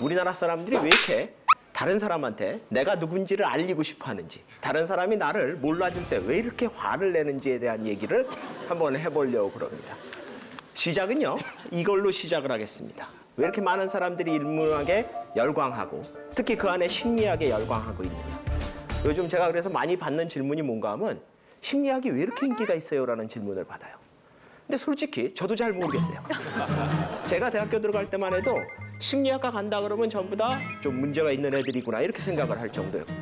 우리나라 사람들이 왜 이렇게 다른 사람한테 내가 누군지를 알리고 싶어 하는지, 다른 사람이 나를 몰라줄 때 왜 이렇게 화를 내는지에 대한 얘기를 한번 해보려고 그럽니다. 시작은요, 이걸로 시작을 하겠습니다. 왜 이렇게 많은 사람들이 인문학에 열광하고 특히 그 안에 심리학에 열광하고 있느냐. 요즘 제가 그래서 많이 받는 질문이 뭔가 하면 심리학이 왜 이렇게 인기가 있어요? 라는 질문을 받아요. 근데 솔직히 저도 잘 모르겠어요. 제가 대학교 들어갈 때만 해도 심리학과 간다 그러면 전부 다 좀 문제가 있는 애들이구나 이렇게 생각을 할 정도였고,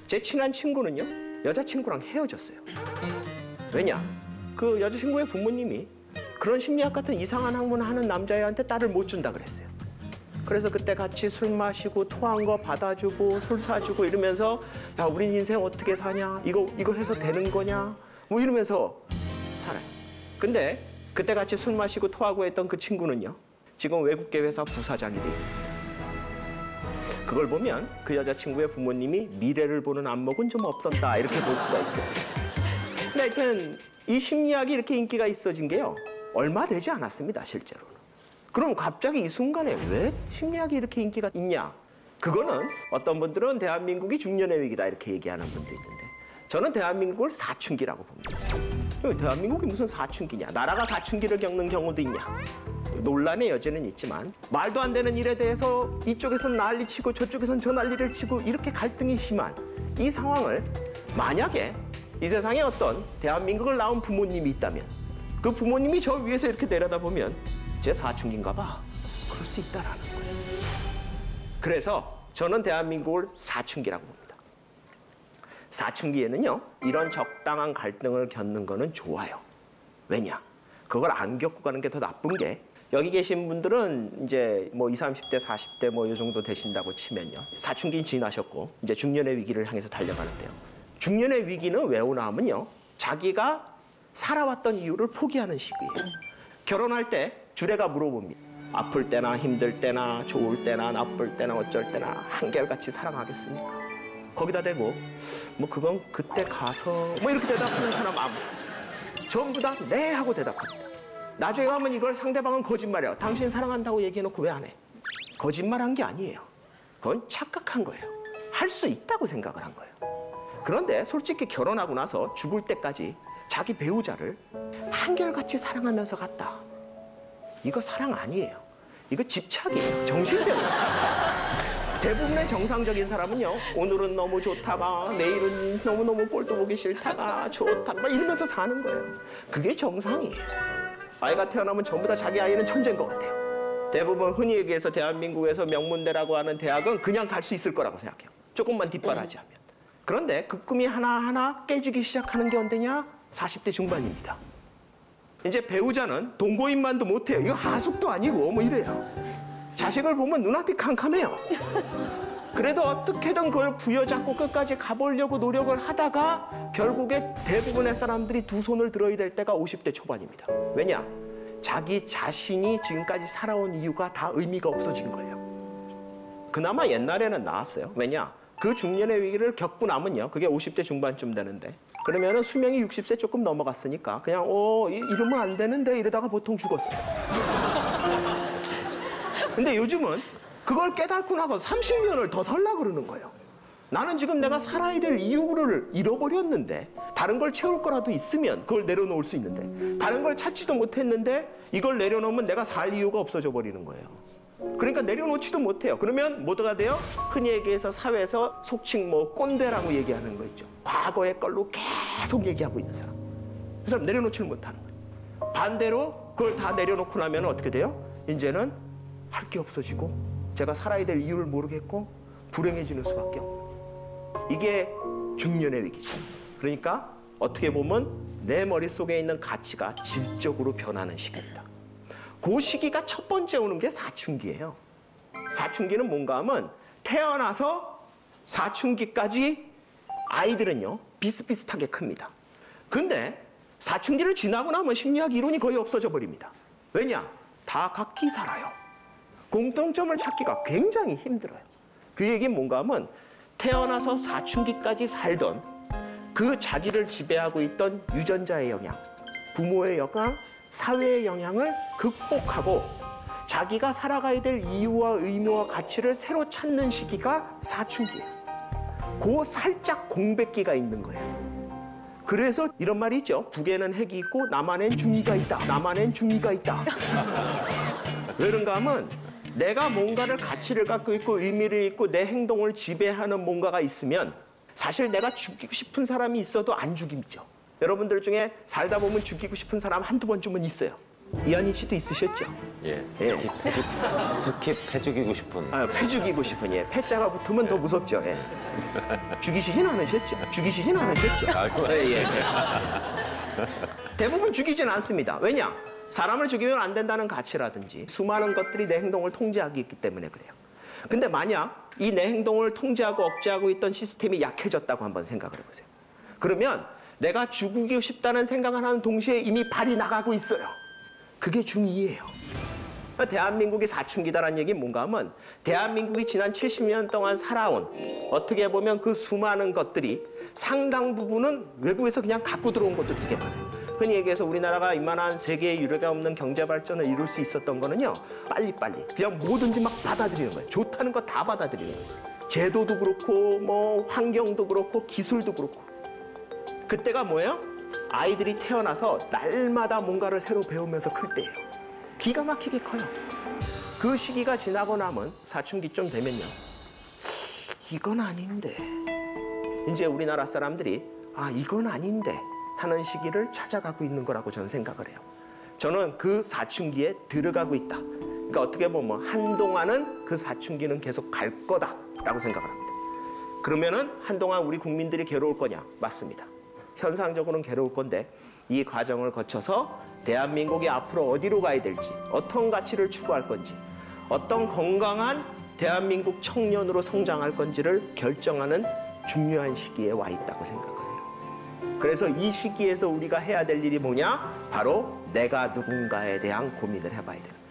제 친한 친구는요, 여자친구랑 헤어졌어요. 왜냐? 그 여자친구의 부모님이 그런 심리학 같은 이상한 학문을 하는 남자애한테 딸을 못 준다 그랬어요. 그래서 그때 같이 술 마시고 토한 거 받아주고 술 사주고 이러면서 야, 우린 인생 어떻게 사냐? 이거 해서 되는 거냐? 뭐 이러면서 살아요. 근데 그때 같이 술 마시고 토하고 했던 그 친구는요, 지금 외국계 회사 부사장이 돼 있습니다. 그걸 보면 그 여자친구의 부모님이 미래를 보는 안목은 좀 없었다 이렇게 볼 수가 있어요. 근데 하여튼 이 심리학이 이렇게 인기가 있어진 게요, 얼마 되지 않았습니다, 실제로는. 그럼 갑자기 이 순간에 왜 심리학이 이렇게 인기가 있냐? 그거는 어떤 분들은 대한민국이 중년의 위기다 이렇게 얘기하는 분도 있는데, 저는 대한민국을 사춘기라고 봅니다. 대한민국이 무슨 사춘기냐? 나라가 사춘기를 겪는 경우도 있냐? 논란의 여지는 있지만 말도 안 되는 일에 대해서 이쪽에선 난리치고 저쪽에선 저 난리를 치고 이렇게 갈등이 심한 이 상황을 만약에 이 세상에 어떤 대한민국을 낳은 부모님이 있다면 그 부모님이 저 위에서 이렇게 내려다보면 제 사춘기인가 봐. 그럴 수 있다라는 거예요. 그래서 저는 대한민국을 사춘기라고 봅니다. 사춘기에는요, 이런 적당한 갈등을 겪는 거는 좋아요. 왜냐? 그걸 안 겪고 가는 게 더 나쁜 게, 여기 계신 분들은 이제 뭐 20, 30대, 40대 뭐 이 정도 되신다고 치면요, 사춘기 지나셨고 이제 중년의 위기를 향해서 달려가는데요. 중년의 위기는 왜 오나 하면요, 자기가 살아왔던 이유를 포기하는 시기예요. 결혼할 때 주례가 물어봅니다. 아플 때나 힘들 때나 좋을 때나 나쁠 때나 어쩔 때나 한결같이 사랑하겠습니까? 거기다 대고 뭐 그건 그때 가서 뭐 이렇게 대답하는 사람 아무, 전부 다 네 하고 대답합니다. 나중에 가면 이걸 상대방은 거짓말이야. 당신 사랑한다고 얘기해놓고 왜 안 해? 거짓말한 게 아니에요. 그건 착각한 거예요. 할 수 있다고 생각을 한 거예요. 그런데 솔직히 결혼하고 나서 죽을 때까지 자기 배우자를 한결같이 사랑하면서 갔다. 이거 사랑 아니에요. 이거 집착이에요. 정신병이에요. 대부분의 정상적인 사람은요, 오늘은 너무 좋다가 내일은 너무너무 꼴도 보기 싫다가 좋다 막 이러면서 사는 거예요. 그게 정상이에요. 아이가 태어나면 전부 다 자기 아이는 천재인 것 같아요. 대부분 흔히 얘기해서 대한민국에서 명문대라고 하는 대학은 그냥 갈 수 있을 거라고 생각해요. 조금만 뒷바라지하면. 그런데 그 꿈이 하나하나 깨지기 시작하는 게 언제냐? 40대 중반입니다. 이제 배우자는 동거인만도 못해요. 이거 하숙도 아니고 뭐 이래요. 자식을 보면 눈앞이 캄캄해요. 그래도 어떻게든 그걸 부여잡고 끝까지 가보려고 노력을 하다가 결국에 대부분의 사람들이 두 손을 들어야 될 때가 50대 초반입니다. 왜냐? 자기 자신이 지금까지 살아온 이유가 다 의미가 없어진 거예요. 그나마 옛날에는 나았어요. 왜냐? 그 중년의 위기를 겪고 나면요, 그게 50대 중반쯤 되는데, 그러면은 수명이 60세 조금 넘어갔으니까 그냥 이러면 안 되는데 이러다가 보통 죽었어요. 근데 요즘은 그걸 깨닫고 나서 30년을 더 살라 그러는 거예요. 나는 지금 내가 살아야 될 이유를 잃어버렸는데, 다른 걸 채울 거라도 있으면 그걸 내려놓을 수 있는데, 다른 걸 찾지도 못했는데 이걸 내려놓으면 내가 살 이유가 없어져 버리는 거예요. 그러니까 내려놓지도 못해요. 그러면 뭐가 돼요? 흔히 얘기해서 사회에서 속칭 뭐 꼰대라고 얘기하는 거 있죠. 과거의 걸로 계속 얘기하고 있는 사람. 그 사람 내려놓지를 못하는 거예요. 반대로 그걸 다 내려놓고 나면 어떻게 돼요? 이제는 할 게 없어지고 제가 살아야 될 이유를 모르겠고 불행해지는 수밖에 없는 거예요. 이게 중년의 위기죠. 그러니까 어떻게 보면 내 머릿속에 있는 가치가 질적으로 변하는 시기입니다. 그 시기가 첫 번째 오는 게 사춘기예요. 사춘기는 뭔가 하면 태어나서 사춘기까지 아이들은요, 비슷비슷하게 큽니다. 근데 사춘기를 지나고 나면 심리학 이론이 거의 없어져 버립니다. 왜냐? 다 각기 살아요. 공통점을 찾기가 굉장히 힘들어요. 그 얘기는 뭔가 하면 태어나서 사춘기까지 살던 그 자기를 지배하고 있던 유전자의 영향, 부모의 영향, 사회의 영향을 극복하고 자기가 살아가야 될 이유와 의무와 가치를 새로 찾는 시기가 사춘기예요. 그 살짝 공백기가 있는 거예요. 그래서 이런 말이 있죠. 북에는 핵이 있고 남한엔 중이가 있다. 남한엔 중이가 있다. 왜 그런가 하면 내가 뭔가를 가치를 갖고 있고 의미를 있고 내 행동을 지배하는 뭔가가 있으면 사실 내가 죽이고 싶은 사람이 있어도 안 죽이죠. 여러분들 중에 살다 보면 죽이고 싶은 사람 한두 번쯤은 있어요. 이한희 씨도 있으셨죠? 예. 예. 특히 패 죽이고 싶은. 패 죽이고 싶은, 예. 패자가 붙으면 더 무섭죠. 예. 죽이시진 않으셨죠? 죽이시진 않으셨죠? 예. 대부분 죽이진 않습니다. 왜냐? 사람을 죽이면 안 된다는 가치라든지 수많은 것들이 내 행동을 통제하기 있기 때문에 그래요. 근데 만약 이 내 행동을 통제하고 억제하고 있던 시스템이 약해졌다고 한번 생각을 해보세요. 그러면 내가 죽이고 싶다는 생각을 하는 동시에 이미 발이 나가고 있어요. 그게 중2예요. 대한민국이 사춘기다라는 얘기는 뭔가 하면 대한민국이 지난 70년 동안 살아온 어떻게 보면 그 수많은 것들이 상당 부분은 외국에서 그냥 갖고 들어온 것도 되게 많아요. 흔히 얘기해서 우리나라가 이만한 세계의 유례가 없는 경제 발전을 이룰 수 있었던 거는요. 빨리빨리 그냥 뭐든지 막 받아들이는 거예요. 좋다는 거 다 받아들이는 거예요. 제도도 그렇고 뭐 환경도 그렇고 기술도 그렇고. 그때가 뭐예요? 아이들이 태어나서 날마다 뭔가를 새로 배우면서 클 때예요. 기가 막히게 커요. 그 시기가 지나고 나면 사춘기쯤 되면요. 이건 아닌데. 이제 우리나라 사람들이 이건 아닌데 하는 시기를 찾아가고 있는 거라고 저는 생각을 해요. 저는 그 사춘기에 들어가고 있다. 그러니까 어떻게 보면 한동안은 그 사춘기는 계속 갈 거다라고 생각을 합니다. 그러면은 한동안 우리 국민들이 괴로울 거냐? 맞습니다. 현상적으로는 괴로울 건데 이 과정을 거쳐서 대한민국이 앞으로 어디로 가야 될지, 어떤 가치를 추구할 건지, 어떤 건강한 대한민국 청년으로 성장할 건지를 결정하는 중요한 시기에 와 있다고 생각을 해요. 그래서 이 시기에서 우리가 해야 될 일이 뭐냐? 바로 내가 누군가에 대한 고민을 해봐야 됩니다.